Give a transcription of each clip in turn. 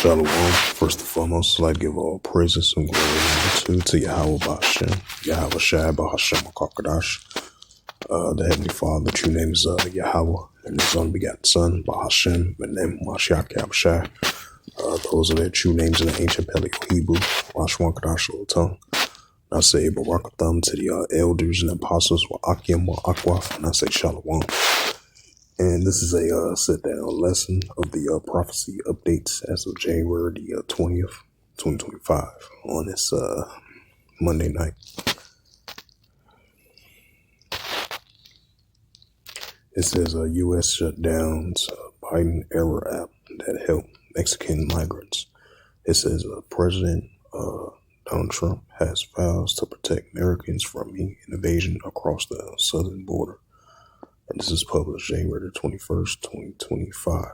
Shalom. First and foremost, I'd like to give all praises and glory and honor to Yahweh Ba'Hashem, Yahweh Shai Ba'Hashem HaKadosh. The Heavenly Father, the true name is Yahweh, and His unbegotten Son, Ba'Hashem, the name Mashiach Yahushai. Those are their true names in the ancient Paleo Hebrew, Washwan Kadash Little Tongue. And I say Barakatham to the elders and apostles, Wa'akim Wa'akwaf, and I say Shalom. And this is a sit-down lesson of the prophecy updates as of January the 20th, 2025 on this Monday night. It says U.S. shutdowns Biden error app that helped Mexican migrants. It says President Donald Trump has vows to protect Americans from invasion across the southern border. And this is published January 21st, 2025.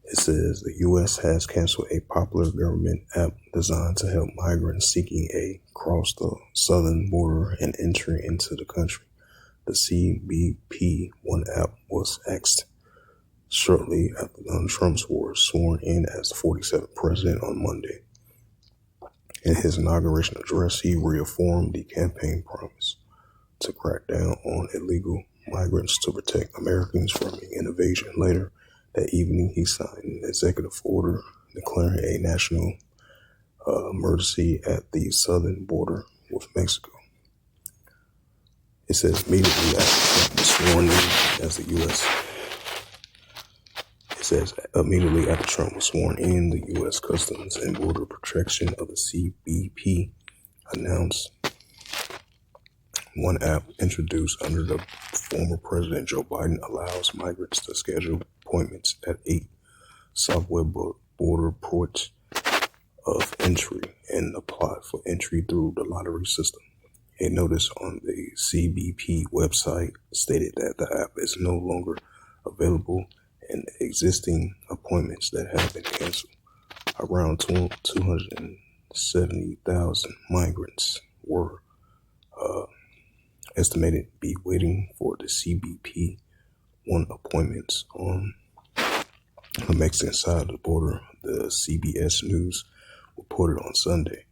It says the U.S. has canceled a popular government app designed to help migrants seeking aid cross the southern border and entry into the country. The CBP One app was axed shortly after Donald Trump was sworn in as the 47th president on Monday. In his inauguration address, he reaffirmed the campaign promise to crack down on illegal migrants to protect Americans from an invasion. Later that evening, he signed an executive order declaring a national emergency at the southern border with Mexico. It says immediately after Trump was sworn in as the U.S. It says immediately after Trump was sworn in, the U.S. Customs and Border Protection of the CBP announced one app introduced under the former President Joe Biden allows migrants to schedule appointments at 8 southwest border ports of entry and apply for entry through the lottery system. A notice on the CBP website stated that the app is no longer available and existing appointments that have been canceled. Around 270,000 migrants were estimated to be waiting for the CBP One appointments on the Mexican side of the border, the CBS News reported on Sunday.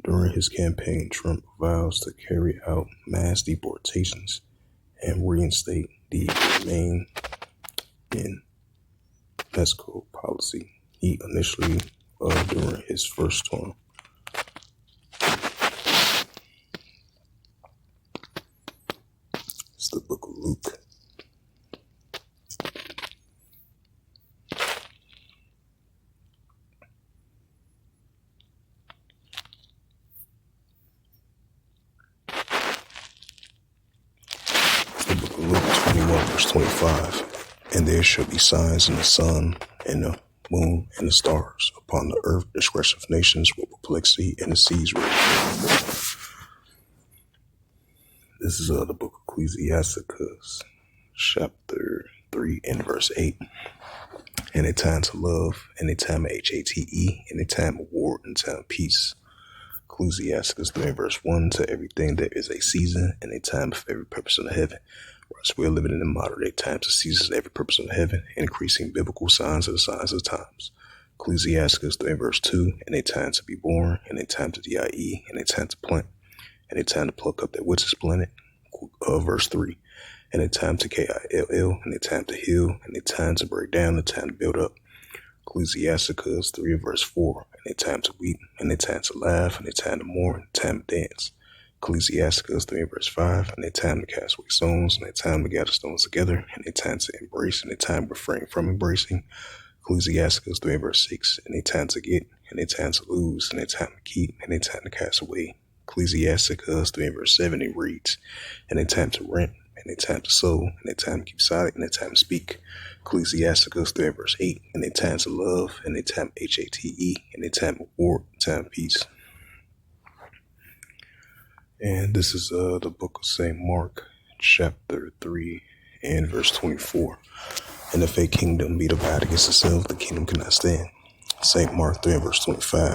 During his campaign, Trump vows to carry out mass deportations and reinstate the Remain in Mexico policy he initially during his first term. It's the book of Luke. It's the book of Luke 21, verse 25. And there shall be signs in the sun and the moon and the stars. Upon the earth, discretion of nations with perplexity and the seas raging. This is the book of Ecclesiasticus, chapter 3 and verse 8. And a time to love, and a time of HATE, and a time of war, and a time of peace. Ecclesiasticus 3 and verse 1. To everything there is a season, and a time for every purpose under heaven. Whereas we are living in the modern day times of seasons, every purpose under heaven, increasing biblical signs of the signs of the times. Ecclesiasticus 3 and verse 2. And a time to be born, and a time to die, and a time to plant, and a time to pluck up that which is planted. Verse 3. And a time to KILL, and a time to heal, and a time to break down, and a time to build up. Ecclesiasticus 3 verse 4. And a time to weep, and a time to laugh, and a time to mourn, and a time to dance. Ecclesiasticus 3 verse 5. And a time to cast away stones, and a time to gather stones together, and a time to embrace, and a time to refrain from embracing. Ecclesiasticus 3 verse 6. And a time to get, and a time to lose, and a time to keep, and a time to cast away. Ecclesiasticus 3 verse 7, it reads, and a time to rent, and a time to sow, and a time to keep silent, and a time to speak. Ecclesiasticus 3 verse 8, and a time to love, and a time HATE, and a time of war, and a time of peace. And this is the book of St. Mark, chapter 3 and verse 24. And if a kingdom be divided against itself, the kingdom cannot stand. St. Mark 3 and verse 25.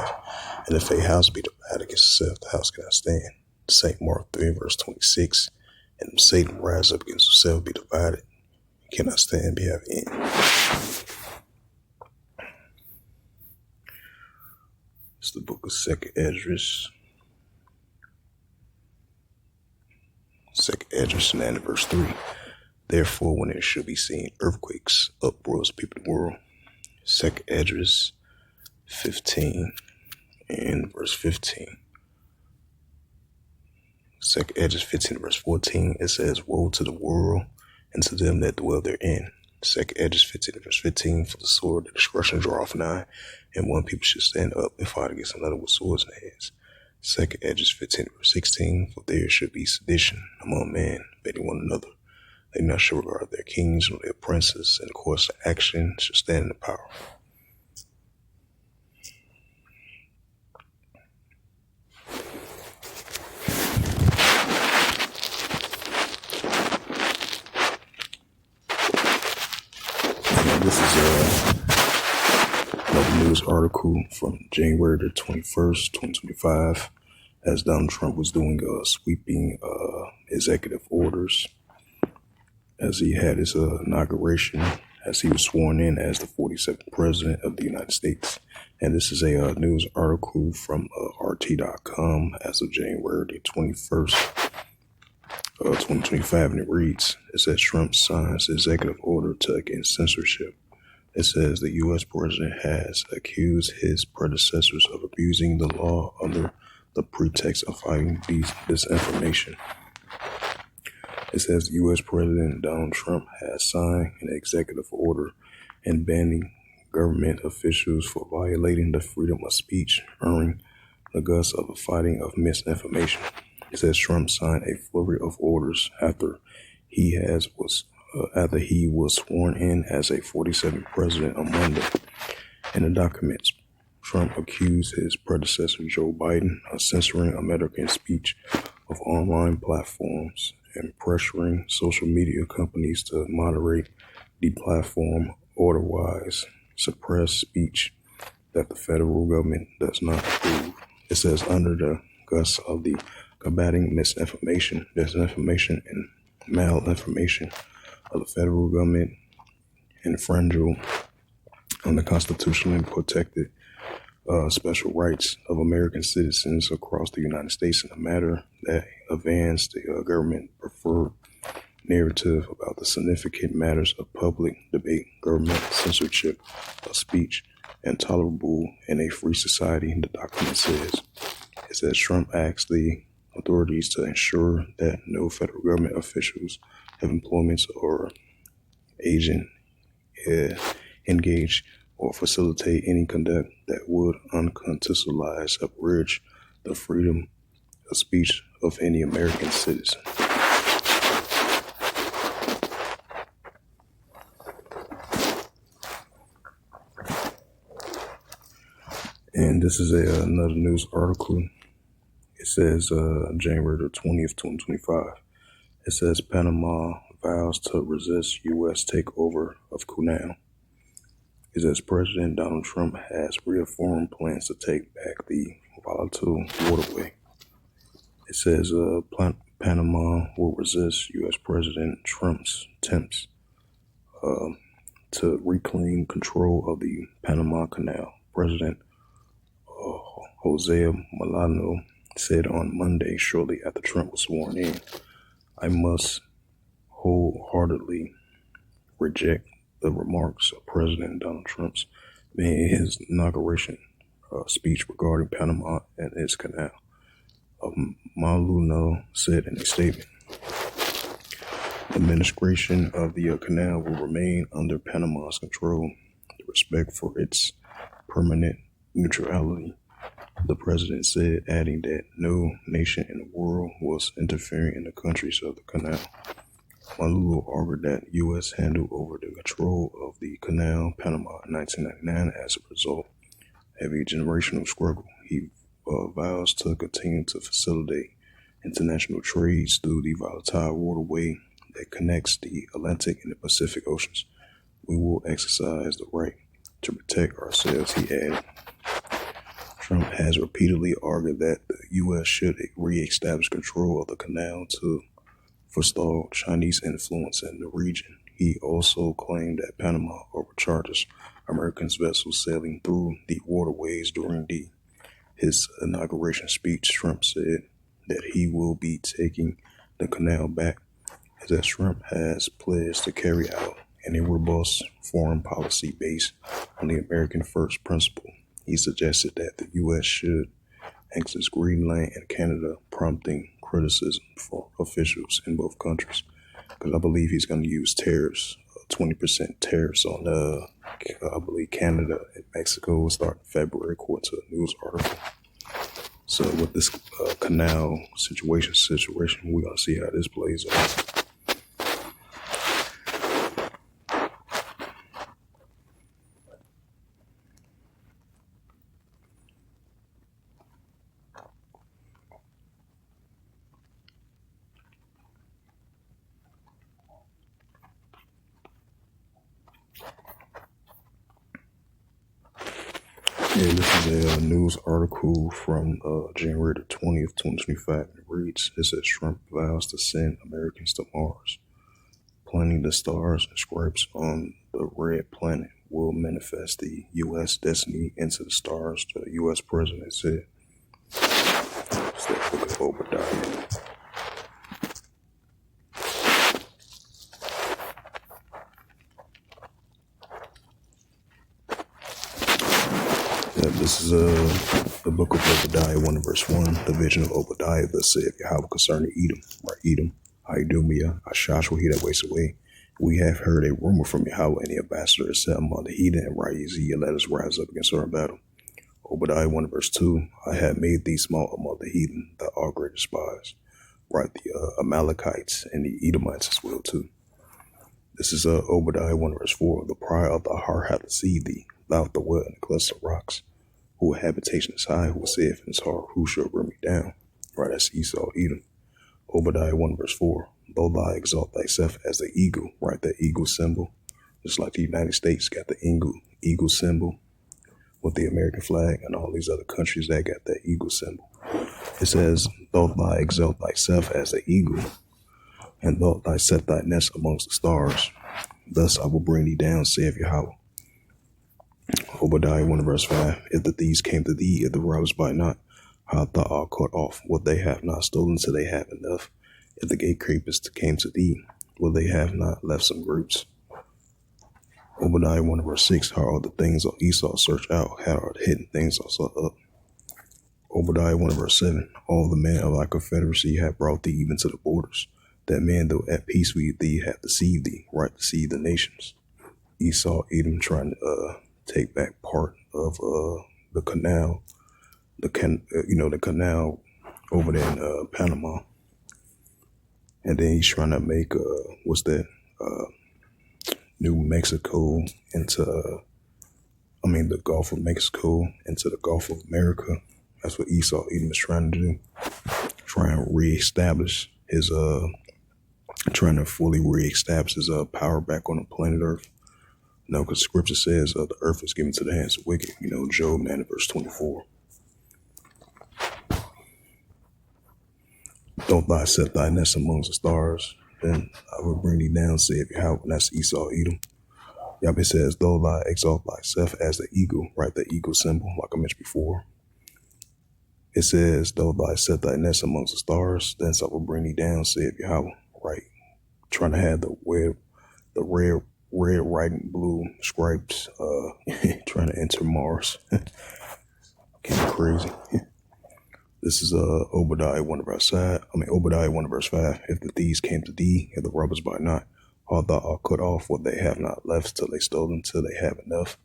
And if a house be divided against itself, the house cannot stand. St. Mark 3 and verse 26. And if Satan rise up against himself, be divided, he cannot stand, be have end. It's the book of Second Esdras. Second Esdras 9 verse 3. Therefore, when there shall be seen earthquakes, uproars people the world. Second Esdras 15 and verse 15. Second Esdras 15 verse 14. It says, "Woe to the world and to them that dwell therein." Second Esdras 15 verse 15. "For the sword, the destruction draweth nigh, and one people should stand up and fight against another with swords in their hands." Second Esdras 15 verse 16. "For there should be sedition among men, betting one another. They not shall regard their kings nor their princes, and the course of action shall stand in the power." This is another news article from January the 21st, 2025, as Donald Trump was doing sweeping executive orders as he had his inauguration, as he was sworn in as the 47th president of the United States. And this is a news article from RT.com as of January the 21st, 2025, and it reads, it says, "Trump signs executive order to against censorship." It says the U.S. president has accused his predecessors of abusing the law under the pretext of fighting disinformation. It says the U.S. President Donald Trump has signed an executive order and banning government officials for violating the freedom of speech, earning the guts of the fighting of misinformation. It says Trump signed a flurry of orders after he was sworn in as a 47th president on Monday. In the documents, Trump accused his predecessor Joe Biden of censoring American speech of online platforms and pressuring social media companies to moderate, deplatform, or otherwise suppress speech that the federal government does not approve. It says under the guise of the combating misinformation, disinformation, and malinformation of the federal government infringing on the constitutionally protected special rights of American citizens across the United States in a matter that advanced the government preferred narrative about the significant matters of public debate, government censorship of speech, and tolerable in a free society, the document says. It says Trump asked the authorities to ensure that no federal government officials have employments or agent engage or facilitate any conduct that would unconstitutionalize, abridge the freedom of speech of any American citizen. And this is another news article. It says January the 20th, 2025. It says Panama vows to resist U.S. takeover of Canal. It says President Donald Trump has reaffirmed plans to take back the volatile waterway. It says Panama will resist U.S. President Trump's attempts to reclaim control of the Panama Canal. President Jose Malano said on Monday, shortly after Trump was sworn in, "I must wholeheartedly reject the remarks of President Donald Trump's made in his inauguration speech regarding Panama and its canal." Malano said in a statement, "The administration of the canal will remain under Panama's control, the respect for its permanent neutrality," the president said, adding that no nation in the world was interfering in the countries of the canal. Malulu argued that U.S. handed over the control of the Canal Panama in 1999 as a result of a generational struggle. He vows to continue to facilitate international trades through the volatile waterway that connects the Atlantic and the Pacific Oceans. "We will exercise the right to protect ourselves," he added. Trump has repeatedly argued that the U.S. should re-establish control of the canal to forestall Chinese influence in the region. He also claimed that Panama overcharges American vessels sailing through the waterways during the his inauguration speech, Trump said that he will be taking the canal back, as that Trump has pledged to carry out a robust foreign policy based on the American First principle. He suggested that the U.S. should access Greenland and Canada, prompting criticism for officials in both countries. Because I believe he's going to use tariffs, 20% tariffs on, I believe, Canada and Mexico starting February, according to a news article. So with this canal situation, we're going to see how this plays out. Yeah, this is a news article from January the 20th, 2025. It reads, it says Trump vows to send Americans to Mars. Planting the stars and stripes on the red planet will manifest the U.S. destiny into the stars, the U.S. president said. It's that book of Obadiah. This is the book of Obadiah 1 verse 1, the vision of Obadiah, thus saith Yahweh concerning Edom. Right, Edom, Idumea, Ashash will he that wastes away. We have heard a rumor from Yahweh, and the ambassador is set among the heathen, and rise ye, and let us rise up against her in battle. Obadiah 1 verse 2, I have made thee small among the heathen, thou art great despised. Right, the Amalekites and the Edomites as well too. This is Obadiah 1 verse 4, the pride of thy heart hath deceived thee, thou art the well in the cluster of rocks. Who habitation is high, who saith in his heart, who shall bring me down? Right, that's Esau, Edom. Obadiah 1 verse 4, though thou exalt thyself as the eagle, right, the eagle symbol, just like the United States got the eagle symbol with the American flag, and all these other countries that got that eagle symbol. It says, though thou exalt thyself as the eagle, and though thou set thy nest amongst the stars, thus I will bring thee down, saith Yahweh. Obadiah 1 verse 5, if the thieves came to thee, if the robbers by not, how thou art cut off, what they have not stolen till they have enough. If the gatekeepers came to thee, will they have not left some groups? Obadiah 1 verse 6, how are the things of Esau searched out, how are the hidden things also up? Obadiah 1 verse 7, all the men of thy confederacy have brought thee even to the borders, that men though at peace with thee have deceived thee, right, deceive the nations. Esau, Edom trying to take back part of the canal, the canal over there in Panama, and then he's trying to make New Mexico into the Gulf of Mexico into the Gulf of America. That's what Esau Edom is trying to do, trying to reestablish his power back on the planet Earth. No, because scripture says the earth is given to the hands of wicked. Job 9 verse 24. Don't thou set thy nest amongst the stars, then I will bring thee down, saith Yahweh. And that's Esau, Edom. Yahweh says, though thou exalt thyself as the eagle, right, the eagle symbol, like I mentioned before. It says, though thou set thy nest amongst the stars, thence I will bring thee down, saith Yahweh, right. Trying to have the red, white, and blue stripes, trying to enter Mars. Kind of crazy. This is Obadiah 1 verse 5. Obadiah 1 verse 5. If the thieves came to thee, if the robbers by not, all thou art cut off, what they have not left till they stolen, till they have enough.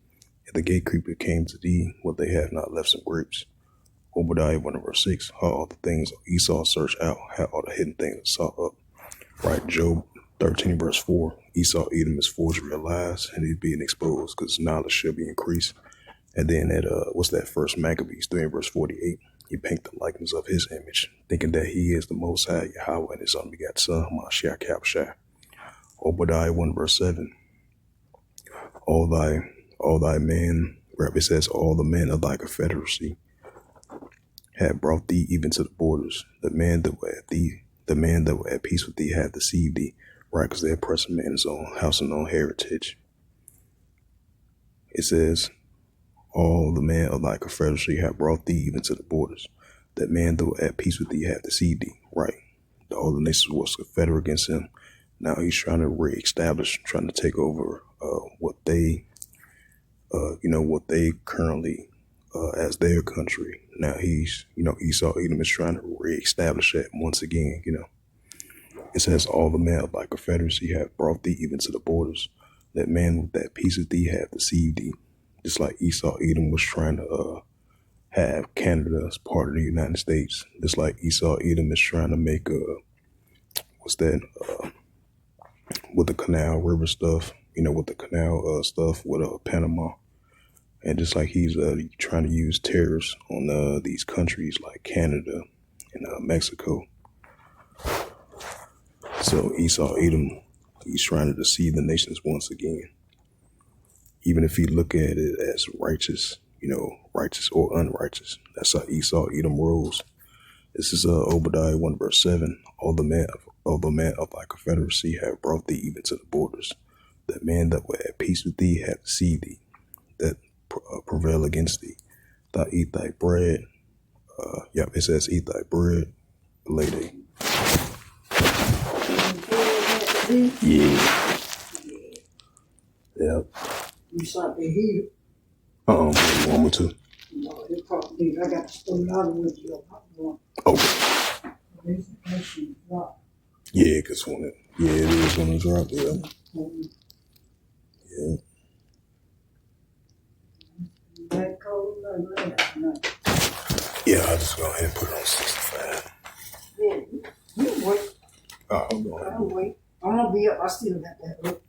If the gatekeeper came to thee, what they have not left some grapes. Obadiah 1 verse 6. How all the things of Esau search out, how all the hidden things sought up. Right, Job 13 verse 4. Esau Edom is forgery of lies, and he's being exposed because knowledge shall be increased. And then at First Maccabees 3 verse 48. He paint the likeness of his image, thinking that he is the Most High Yahweh and his unbegotten Son, Mashiach Yahushua. Obadiah 1 verse 7. All thy men, it says, all the men of thy confederacy have brought thee even to the borders. The men that were at peace with thee have deceived thee, right? Because they oppress a man in his own house and own heritage. It says, all the men of thy confederacy have brought thee even to the borders. That man, though at peace with thee, have deceived thee. Right. All the nations was confederate against him. Now he's trying to reestablish, trying to take over what they, what they currently as their country. Now he's, Esau Edom is trying to reestablish that once again. It says, all the men of thy confederacy have brought thee even to the borders. That man with that peace with thee have deceived thee. Just like Esau Edom was trying to have Canada as part of the United States. Just like Esau Edom is trying to make with the Canal River stuff, with the canal stuff with Panama. And just like he's trying to use tariffs on these countries like Canada and Mexico. So Esau Edom, he's trying to deceive the nations once again. Even if you look at it as righteous, righteous or unrighteous. That's how Esau Edom rules. This is Obadiah 1 verse 7. All the men of thy confederacy have brought thee even to the borders. That man that were at peace with thee have deceived thee, that prevail against thee. Thou eat thy bread. It says eat thy bread, lady. Yeah. Yep. You start the heat. You want me to? No, it probably, I got to start out with you. Okay. Yeah, because it is going to drop, yeah. Yeah. That cold, Yeah, I'll just go ahead and put it on 65. Yeah, you wait. I'm going. I'll wait. I'm going to be up. I still got that look.